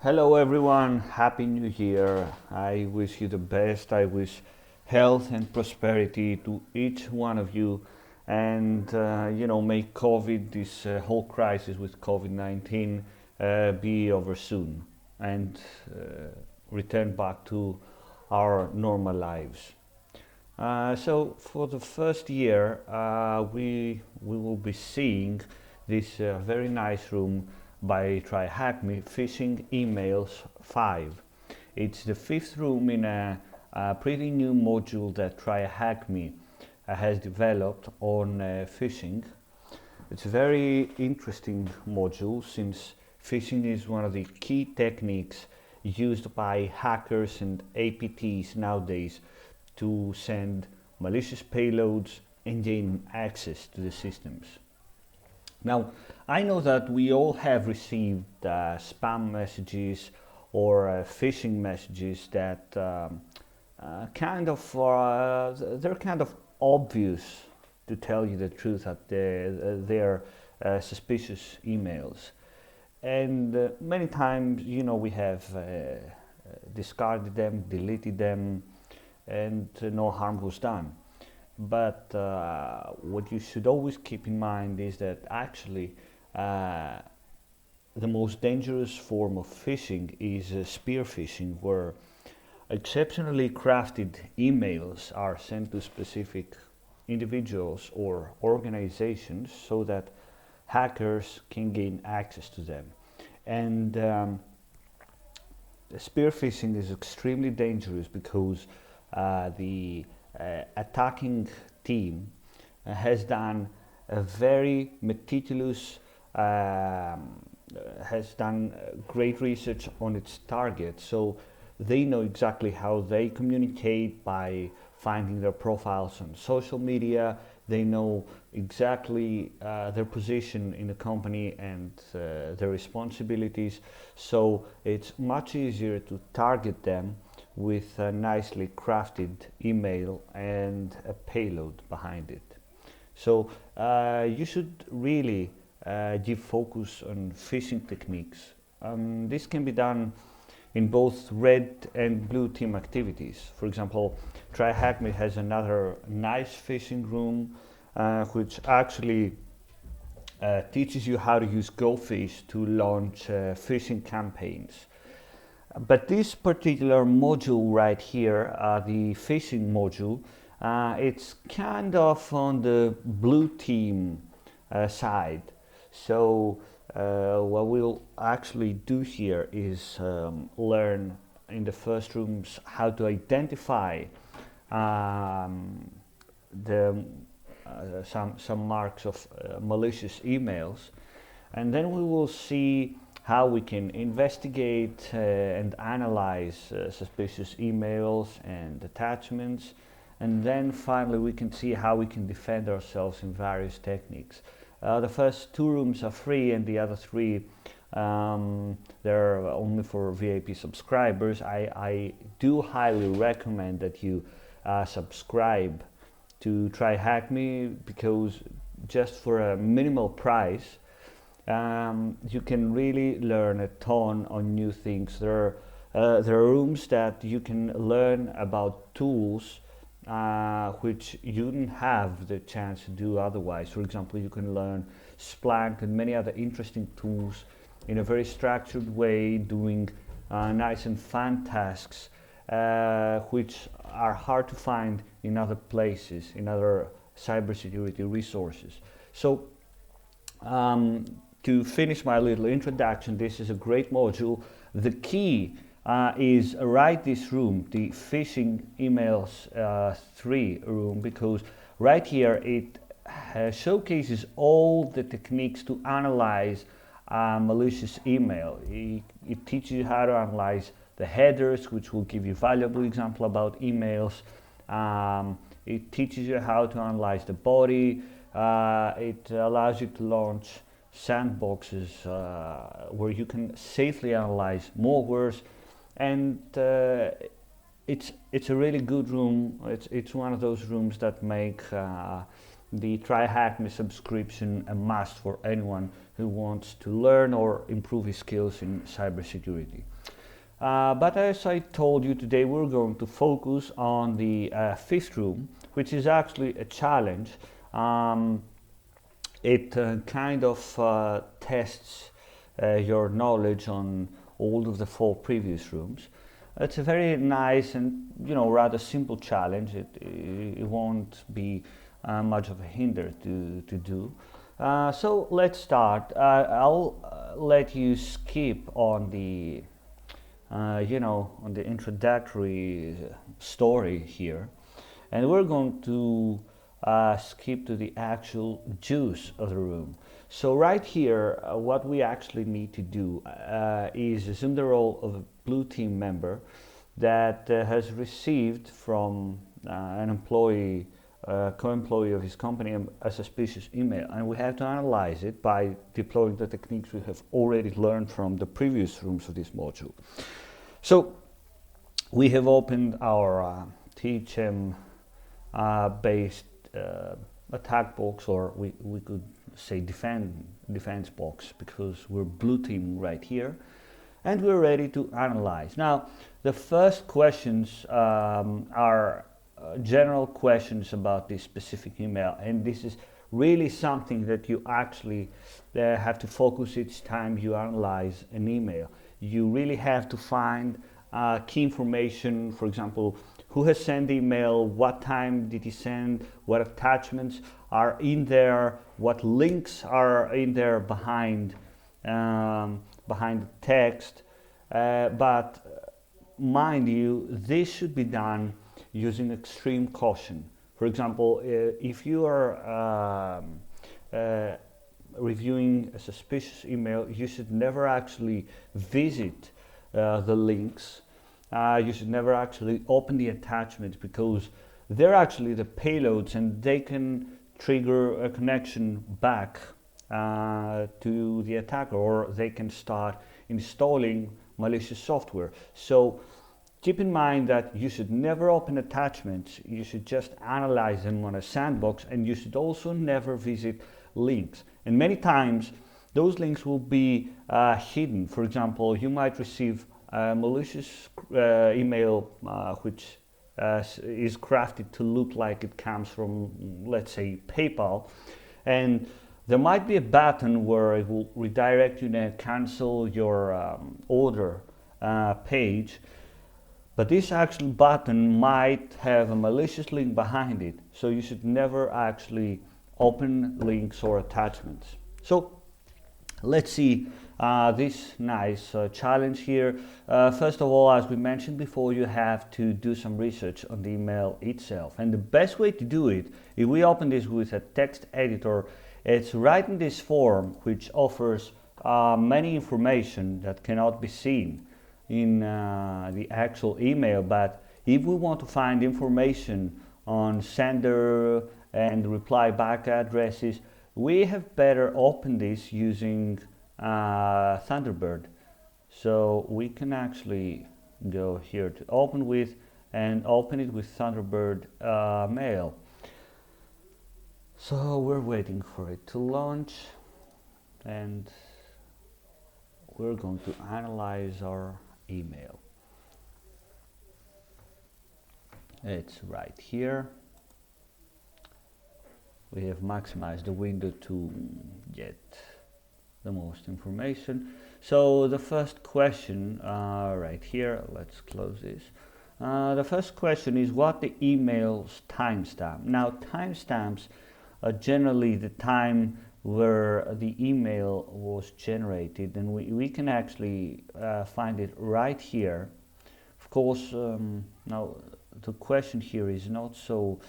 Hello everyone, Happy New Year. I wish you the best. I wish health and prosperity to each one of you. And may COVID, this whole crisis with COVID-19 be over soon and return back to our normal lives. So for the first year, we will be seeing this very nice room by TryHackMe, Phishing Emails 5. It's the fifth room in a pretty new module that TryHackMe has developed on phishing. It's a very interesting module since phishing is one of the key techniques used by hackers and APTs nowadays to send malicious payloads and gain access to the systems. Now, I know that we all have received spam messages or phishing messages that they're kind of obvious, to tell you the truth, that they're suspicious emails. And many times, we have discarded them, deleted them, and no harm was done. But what you should always keep in mind is that actually the most dangerous form of phishing is spear phishing, where exceptionally crafted emails are sent to specific individuals or organizations so that hackers can gain access to them. And spear phishing is extremely dangerous because the attacking team has done a very meticulous, has done great research on its target, so they know exactly how they communicate by finding their profiles on social media. They know exactly their position in the company and their responsibilities, so it's much easier to target them with a nicely crafted email and a payload behind it. So you should really give focus on phishing techniques. This can be done in both red and blue team activities. For example, TryHackMe has another nice phishing room which actually teaches you how to use GoPhish to launch phishing campaigns. But this particular module right here, the phishing module, it's kind of on the blue team side. So what we'll actually do here is learn in the first rooms how to identify some marks of malicious emails, and then we will see how we can investigate and analyze suspicious emails and attachments, and then finally we can see how we can defend ourselves in various techniques. The first two rooms are free, and the other three they're only for VIP subscribers. I do highly recommend that you subscribe to TryHackMe, because just for a minimal price you can really learn a ton on new things. There are rooms that you can learn about tools which you didn't have the chance to do otherwise. For example, you can learn Splunk and many other interesting tools in a very structured way, doing nice and fun tasks which are hard to find in other places, in other cybersecurity resources. So to finish my little introduction, this is a great module. The key is right this room, the phishing emails 3 room, because right here it showcases all the techniques to analyze malicious email. It teaches you how to analyze the headers, which will give you valuable example about emails. It teaches you how to analyze the body. It allows you to launch sandboxes where you can safely analyze malwares, and it's a really good room. It's one of those rooms that make the TryHackMe subscription a must for anyone who wants to learn or improve his skills in cybersecurity. But as I told you today, we're going to focus on the fifth room, which is actually a challenge. It kind of tests your knowledge on all of the 4 previous rooms. It's a very nice and rather simple challenge. It won't be much of a hinder to do. So let's start. I'll let you skip on the on the introductory story here, and we're going to skip to the actual juice of the room. So right here, what we actually need to do is assume the role of a blue team member that has received from an employee, co-employee of his company, a suspicious email, and we have to analyze it by deploying the techniques we have already learned from the previous rooms of this module. So we have opened our THM based attack box, or we could say defense box, because we're blue teaming right here, and we're ready to analyze. Now, the first questions are general questions about this specific email, and this is really something that you actually have to focus each time you analyze an email. You really have to find key information, for example, who has sent the email, what time did he send, what attachments are in there, what links are in there behind the text. But mind you, this should be done using extreme caution. For example, if you are reviewing a suspicious email, you should never actually visit the links. You should never actually open the attachments, because they're actually the payloads, and they can trigger a connection back to the attacker, or they can start installing malicious software. So keep in mind that you should never open attachments. You should just analyze them on a sandbox, and you should also never visit links. And many times those links will be hidden. For example, you might receive a malicious email which is crafted to look like it comes from, let's say, PayPal, and there might be a button where it will redirect you to cancel your order page, but this actual button might have a malicious link behind it, so you should never actually open links or attachments. So let's see this nice challenge here. First of all, as we mentioned before, you have to do some research on the email itself, and the best way to do it, if we open this with a text editor, it's right in this form, which offers many information that cannot be seen in the actual email. But if we want to find information on sender and reply back addresses, we have better open this using Thunderbird. So we can actually go here to open with, and open it with Thunderbird Mail. So we're waiting for it to launch, and we're going to analyze our email. It's right here. We have maximized the window to get the most information. So the first question right here, let's close this. The first question is what the email's timestamp. Now, timestamps are generally the time where the email was generated, and we can actually find it right here. Of course, now the question here is not so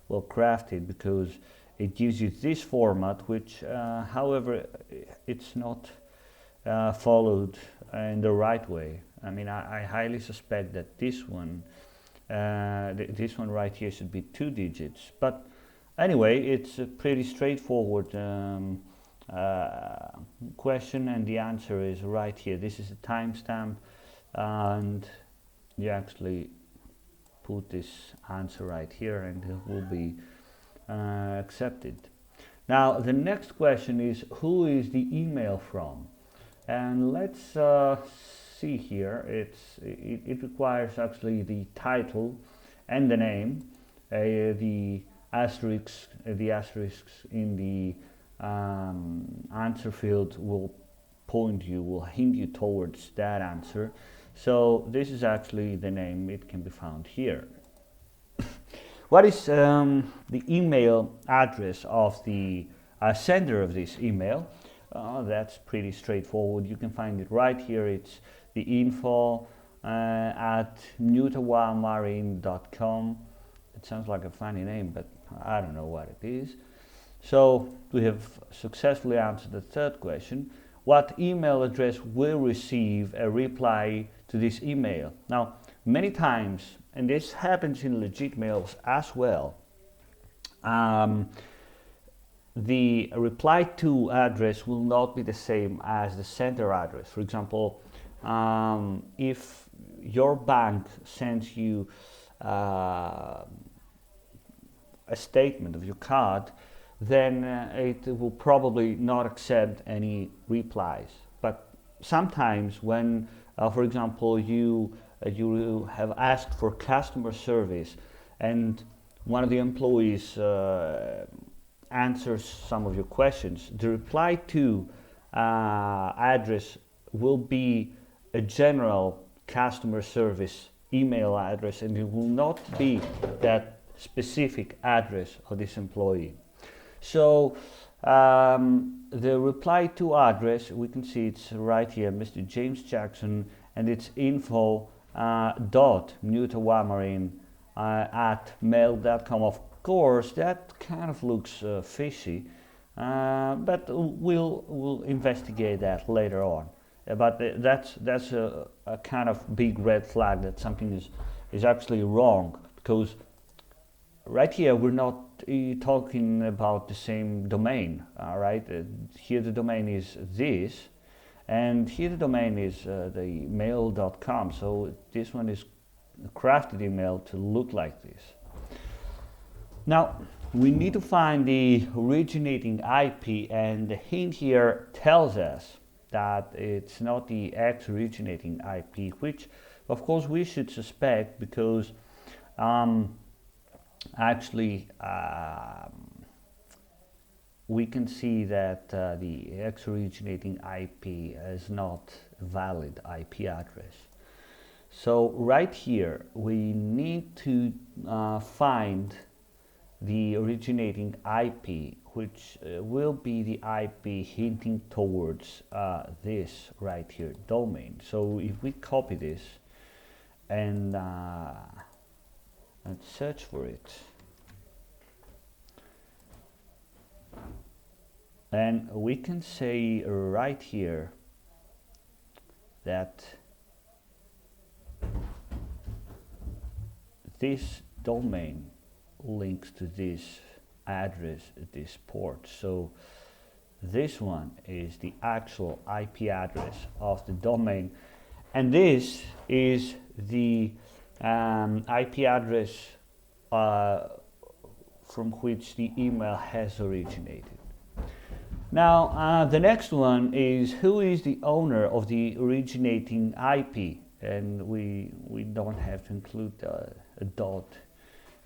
well crafted, because it gives you this format, which however it's not followed in the right way. I mean, I highly suspect that this one right here should be 2 digits, but anyway, it's a pretty straightforward question, and the answer is right here. This is a timestamp, and you actually put this answer right here, and it will be accepted. Now the next question is, who is the email from? And let's see here. It requires actually the title and the name. The asterisks in the answer field will hint you towards that answer. So this is actually the name. It can be found here. What is the email address of the sender of this email? That's pretty straightforward. You can find it right here. It's the info at newtawamarine.com. It sounds like a funny name, but I don't know what it is. So we have successfully answered the third question. What email address will receive a reply to this email? Now, many times, and this happens in legit mails as well, the reply to address will not be the same as the sender address. For example, if your bank sends you a statement of your card, then it will probably not accept any replies. But sometimes when, for example, you have asked for customer service and one of the employees answers some of your questions, the reply to address will be a general customer service email address, and it will not be that specific address of this employee. So the reply to address, we can see it's right here, Mr. James Jackson, and it's info.newtawamarine at mail.com. Of course, that kind of looks fishy, but we'll investigate that later on. But that's a kind of big red flag that something is actually wrong, because right here we're not talking about the same domain. All right, here the domain is this, and here the domain is the mail.com. So this one is a crafted email to look like this. Now we need to find the originating IP, and the hint here tells us that it's not the X originating IP, which of course we should suspect, because actually we can see that the X originating IP is not a valid IP address. So right here we need to find the originating IP, which will be the IP hinting towards this right here, domain. So if we copy this and search for it, and we can say right here that this domain links to this address, this port. So this one is the actual IP address of the domain, and this is the IP address from which the email has originated. Now the next one is, who is the owner of the originating IP? And we don't have to include a dot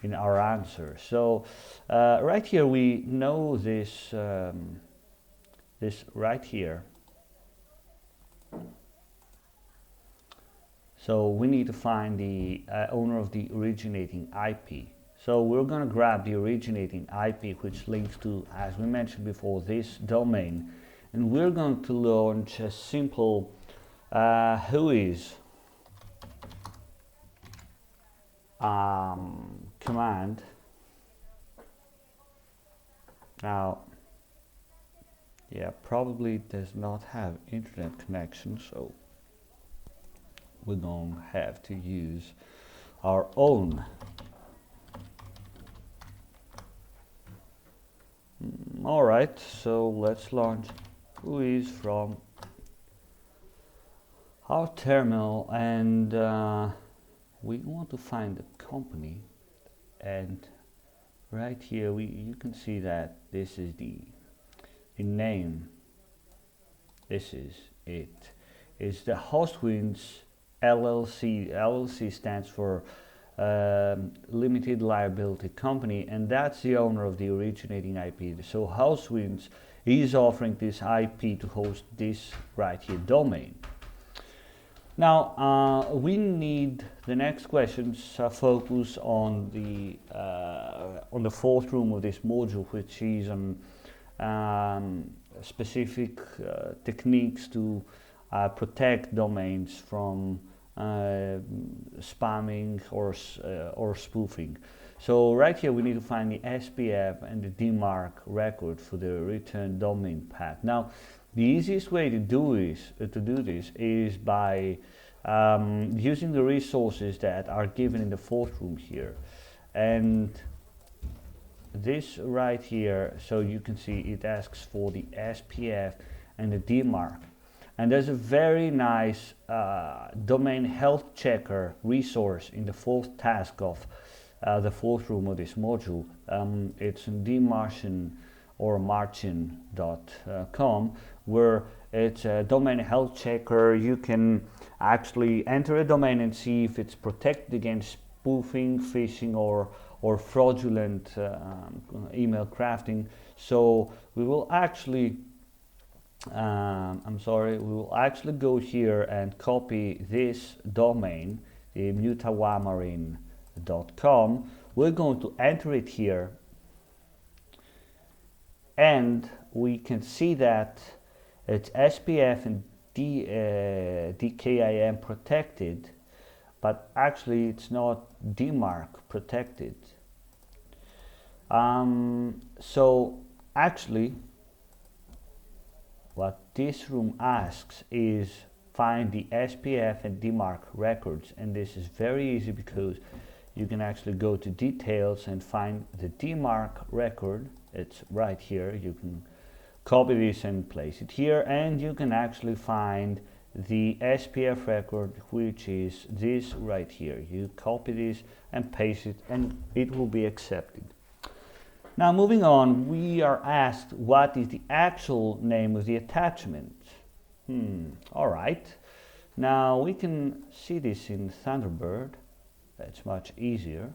in our answer. So right here we know this this right here. So we need to find the owner of the originating IP. So we're going to grab the originating IP, which links to, as we mentioned before, this domain, and we're going to launch a simple whois command. Now, yeah, probably does not have internet connection, so we're going to have to use our own. All right, so let's launch whois from our terminal, and we want to find the company, and right here you can see that this is the name. This is it. It's the Hostwinds LLC. LLC stands for Limited Liability Company, and that's the owner of the originating IP. So Hostwinds is offering this IP to host this right here domain. Now we need the next questions focus on the fourth room of this module, which is on specific techniques to protect domains from spamming or spoofing. So right here we need to find the SPF and the DMARC record for the return domain path. Now the easiest way to do this is by using the resources that are given in the fourth room here, and this right here, so you can see it asks for the SPF and the DMARC, and there's a very nice domain health checker resource in the fourth task of the fourth room of this module. It's in dmartian or martian.com, where it's a domain health checker. You can actually enter a domain and see if it's protected against spoofing, phishing, or fraudulent email crafting. So we will actually we will actually go here and copy this domain, the mutawamarin.com. We're going to enter it here, and we can see that it's SPF and DKIM protected, but actually it's not DMARC protected. So actually what this room asks is find the SPF and DMARC records, and this is very easy because you can actually go to details and find the DMARC record. It's right here. You can copy this and place it here, and you can actually find the SPF record, which is this right here. You copy this and paste it, and it will be accepted. Now moving on, we are asked what is the actual name of the attachment. All right. Now we can see this in Thunderbird. That's much easier.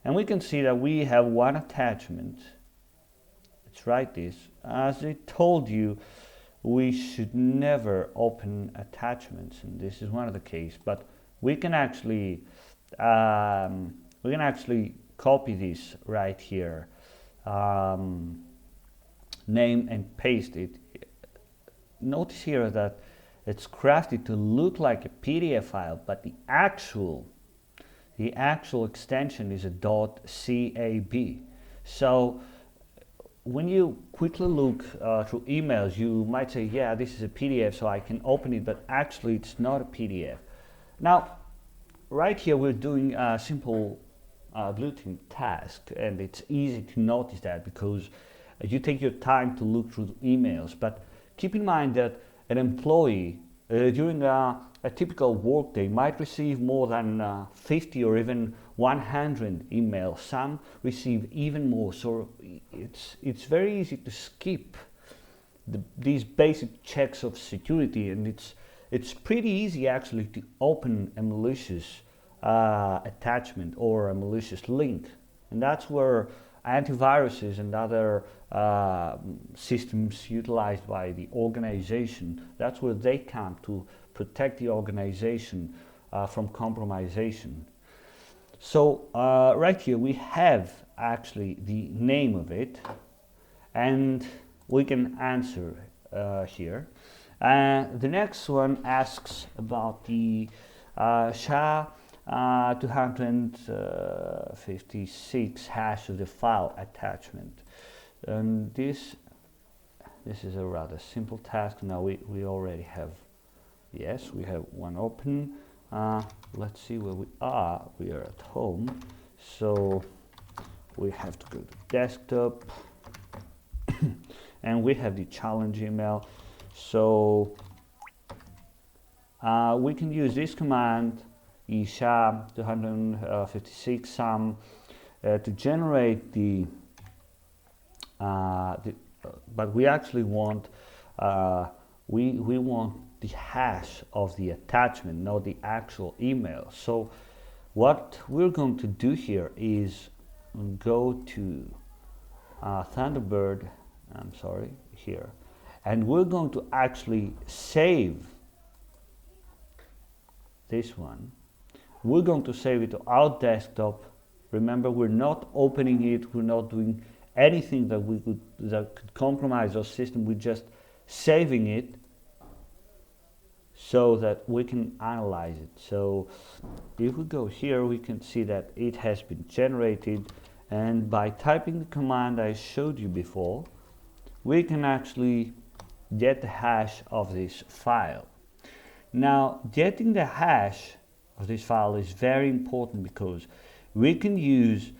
And we can see that we have one attachment. Let's write this. As I told you, we should never open attachments, and this is one of the cases. But we can actually copy this right here, name, and paste it. Notice here that it's crafted to look like a PDF file, but the actual extension is a .cab. So when you quickly look through emails, you might say, yeah, this is a PDF, so I can open it, but actually it's not a PDF. Now, right here we're doing a simple bulletin task, and it's easy to notice that because you take your time to look through the emails. But keep in mind that an employee during a typical workday might receive more than 50 or even 100 emails. Some receive even more, so it's very easy to skip these basic checks of security, and it's pretty easy actually to open a malicious attachment or a malicious link, and that's where antiviruses and other systems utilized by the organization, that's where they come to protect the organization from compromisation. So right here we have actually the name of it, and we can answer here. The next one asks about the SHA-256 hash of the file attachment, and this is a rather simple task. Now we already have, yes, we have one open. Let's see where we are. We are at home, so we have to go to desktop and we have the challenge email. So we can use this command, SHA-256 sum, to generate but we actually want we want the hash of the attachment, not the actual email. So what we're going to do here is go to Thunderbird, I'm sorry, here, and we're going to actually save this one. We're going to save it to our desktop. Remember, we're not opening it, we're not doing anything that could compromise our system. We're just saving it so that we can analyze it. So if we go here, we can see that it has been generated, and by typing the command I showed you before, we can actually get the hash of this file. Now, getting the hash of this file is very important because we can use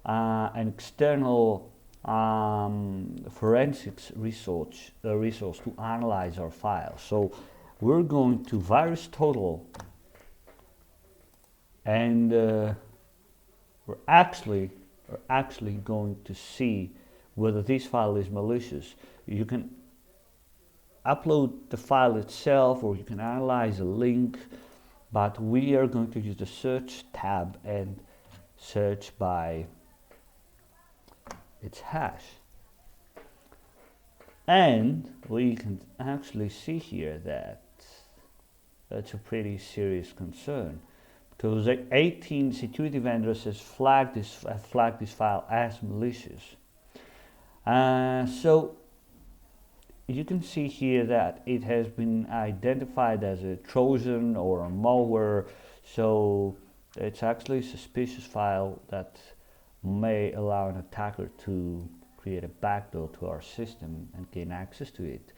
an external forensics resource to analyze our file. So we're going to VirusTotal, and we're actually going to see whether this file is malicious. You can upload the file itself, or you can analyze a link, but we are going to use the search tab and search by its hash. And we can actually see here that that's a pretty serious concern, because 18 security vendors have flagged this file as malicious. So you can see here that it has been identified as a Trojan or a malware, so it's actually a suspicious file that may allow an attacker to create a backdoor to our system and gain access to it.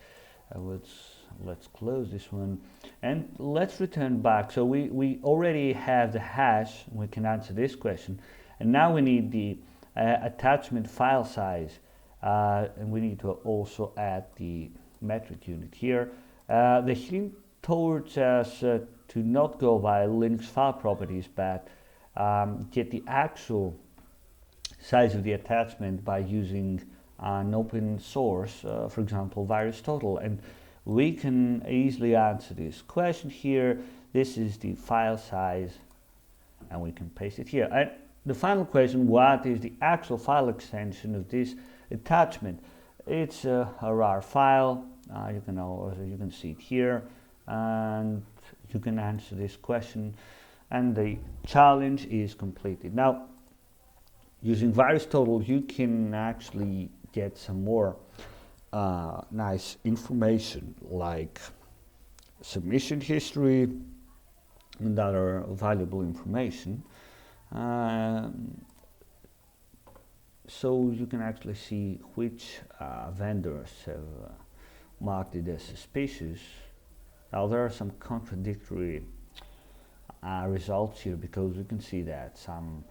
Let's close this one and let's return back. So we already have the hash, we can answer this question, and now we need the attachment file size, and we need to also add the metric unit here. The hint towards us to not go by Linux file properties, but get the actual size of the attachment by using an open source, for example, VirusTotal, and we can easily answer this question here. This is the file size, and we can paste it here. And the final question: what is the actual file extension of this attachment? It's a RAR file. You can see it here, and you can answer this question, and the challenge is completed. Now, using VirusTotal, you can actually get some more nice information like submission history and other valuable information. So you can actually see which vendors have marked it as suspicious. Now there are some contradictory results here, because you can see that some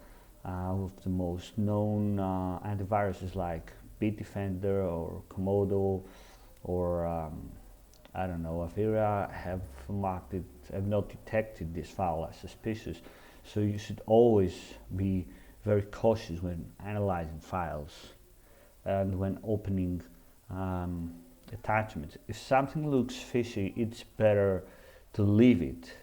of the most known antiviruses like Bitdefender or Komodo or I don't know, Avira have not detected this file as suspicious. So you should always be very cautious when analyzing files and when opening attachments. If something looks fishy, it's better to leave it.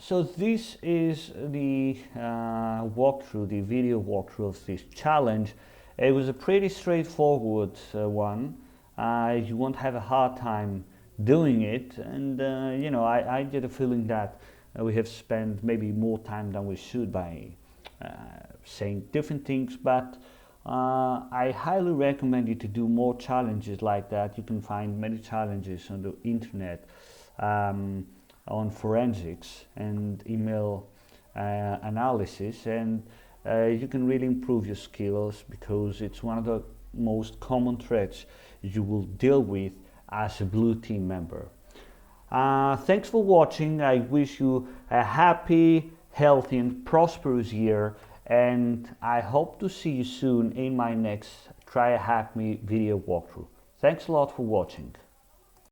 So this is the walkthrough, the video walkthrough of this challenge. It was a pretty straightforward one. You won't have a hard time doing it, and you know, I get a feeling that we have spent maybe more time than we should by saying different things, but I highly recommend you to do more challenges like that. You can find many challenges on the internet on forensics and email analysis, and you can really improve your skills, because it's one of the most common threats you will deal with as a blue team member. Thanks for watching. I wish you a happy, healthy and prosperous year, and I hope to see you soon in my next TryHackMe video walkthrough. Thanks a lot for watching.